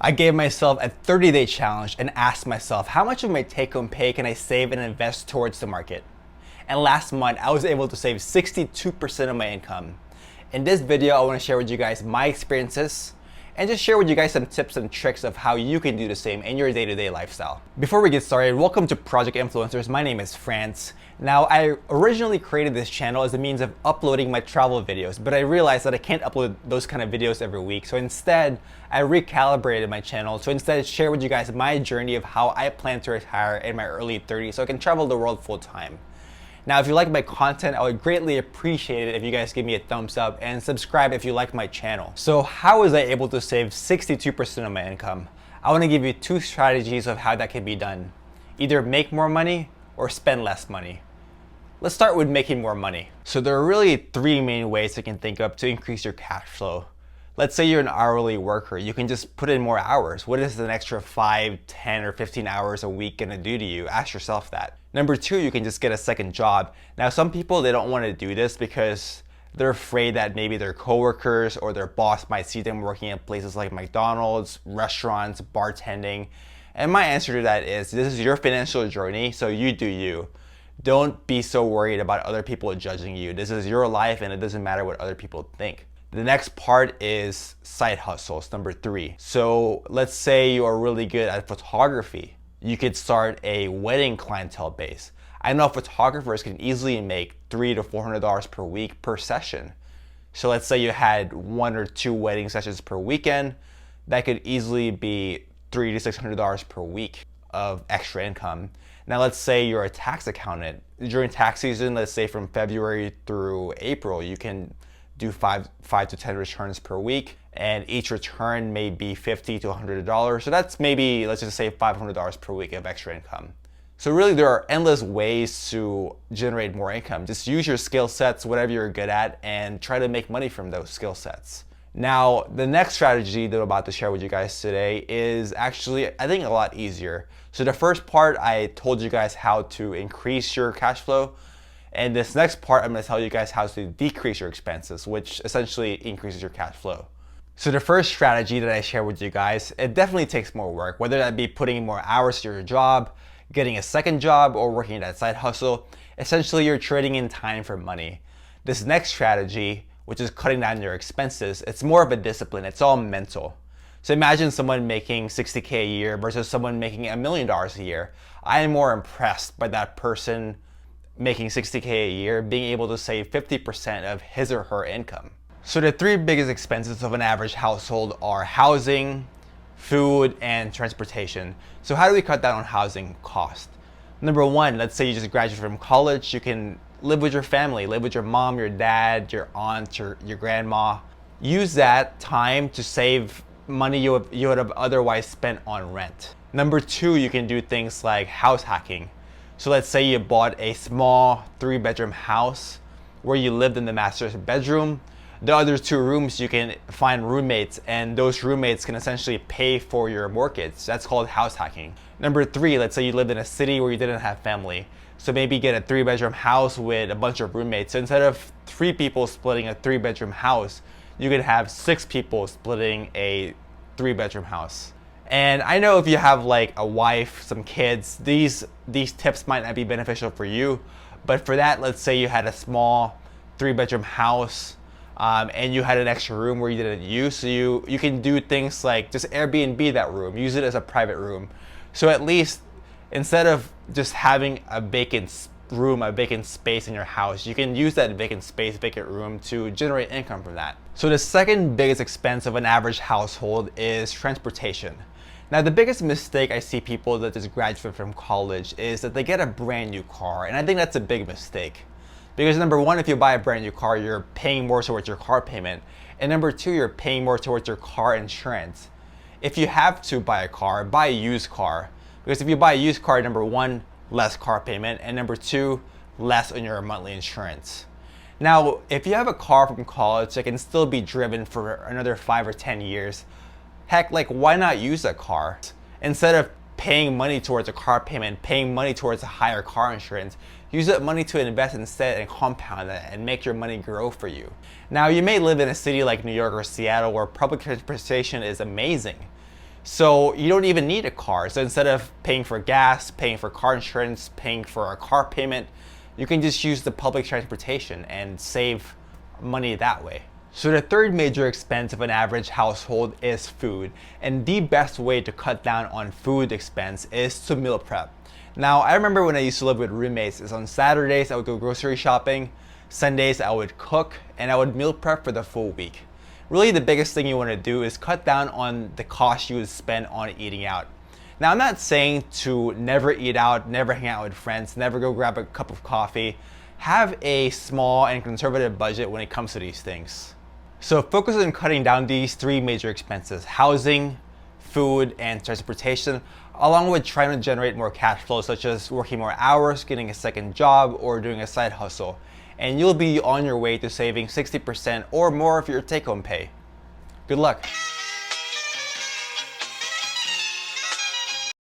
I gave myself a 30-day challenge and asked myself how much of my take-home pay can I save and invest towards the market. And last month, I was able to save 62% of my income. In this video, I want to share with you guys my experiences and just share with you guys some tips and tricks of how you can do the same in your day-to-day lifestyle. Before we get started, welcome to Project Influencers. My name is France. Now, I originally created this channel as a means of uploading my travel videos, but I realized that I can't upload those kind of videos every week. So instead, I recalibrated my channel to instead share with you guys my journey of how I plan to retire in my early 30s so I can travel the world full time. Now, if you like my content, I would greatly appreciate it if you guys give me a thumbs up and subscribe if you like my channel. So how was I able to save 62% of my income? I want to give you two strategies of how that can be done. Either make more money or spend less money. Let's start with making more money. So there are really three main ways you can think of to increase your cash flow. Let's say you're an hourly worker. You can just put in more hours. What is an extra 5, 10, or 15 hours a week gonna do to you? Ask yourself that. Number two, you can just get a second job. Now, some people, they don't wanna do this because they're afraid that maybe their coworkers or their boss might see them working at places like McDonald's, restaurants, bartending. And my answer to that is, this is your financial journey, so you do you. Don't be so worried about other people judging you. This is your life and it doesn't matter what other people think. The next part is side hustles, number three. So let's say you are really good at photography. You could start a wedding clientele base. I know photographers can easily make $300 to $400 per week per session. So let's say you had 1 or 2 wedding sessions per weekend. That could easily be $300 to $600 per week of extra income. Now let's say you're a tax accountant. During tax season, let's say from February through April, you can do 5 to 10 returns per week, and each return may be $50 to $100. So that's maybe, let's just say $500 per week of extra income. So really there are endless ways to generate more income. Just use your skill sets, whatever you're good at, and try to make money from those skill sets. Now, the next strategy that I'm about to share with you guys today is actually, I think, a lot easier. So the first part, I told you guys how to increase your cash flow. And this next part, I'm going to tell you guys how to decrease your expenses, which essentially increases your cash flow. So the first strategy that I share with you guys, it definitely takes more work, whether that be putting more hours to your job, getting a second job, or working that side hustle. Essentially, you're trading in time for money. This next strategy, which is cutting down your expenses, it's more of a discipline. It's all mental. So imagine someone making $60K a year versus someone making $1 million a year. I am more impressed by that person making $60K a year being able to save 50% of his or her income. So the three biggest expenses of an average household are housing, food, and transportation. So how do we cut down on housing cost? Number one, let's say you just graduated from college, you can live with your family, live with your mom, your dad, your aunt, your grandma. Use that time to save money you would have otherwise spent on rent. Number two, you can do things like house hacking. So let's say you bought a small 3-bedroom house where you lived in the master's bedroom. The other 2 rooms, you can find roommates, and those roommates can essentially pay for your mortgage. That's called house hacking. Number 3, let's say you lived in a city where you didn't have family. So maybe get a 3-bedroom house with a bunch of roommates. So instead of 3 people splitting a 3-bedroom house, you could have 6 people splitting a 3-bedroom house. And I know if you have like a wife, some kids, these tips might not be beneficial for you. But for that, let's say you had a small 3-bedroom house and you had an extra room where you didn't use. So you can do things like just Airbnb that room, use it as a private room. So at least instead of just having a vacant room, a vacant space in your house, you can use that vacant space, vacant room to generate income from that. So the second biggest expense of an average household is transportation. Now, the biggest mistake I see people that just graduate from college is that they get a brand new car. And I think that's a big mistake. Because number one, if you buy a brand new car, you're paying more towards your car payment. And number two, you're paying more towards your car insurance. If you have to buy a car, buy a used car. Because if you buy a used car, number one, less car payment. And number two, less on your monthly insurance. Now, if you have a car from college that can still be driven for another 5 or 10 years, heck, like, why not use a car? Instead of paying money towards a car payment, paying money towards a higher car insurance, use that money to invest instead and compound it and make your money grow for you. Now, you may live in a city like New York or Seattle where public transportation is amazing. So you don't even need a car. So instead of paying for gas, paying for car insurance, paying for a car payment, you can just use the public transportation and save money that way. So the third major expense of an average household is food. And the best way to cut down on food expense is to meal prep. Now, I remember when I used to live with roommates, is on Saturdays I would go grocery shopping, Sundays I would cook, and I would meal prep for the full week. Really, the biggest thing you want to do is cut down on the cost you would spend on eating out. Now, I'm not saying to never eat out, never hang out with friends, never go grab a cup of coffee. Have a small and conservative budget when it comes to these things. So focus on cutting down these three major expenses: housing, food, and transportation, along with trying to generate more cash flow, such as working more hours, getting a second job, or doing a side hustle. And you'll be on your way to saving 60% or more of your take-home pay. Good luck.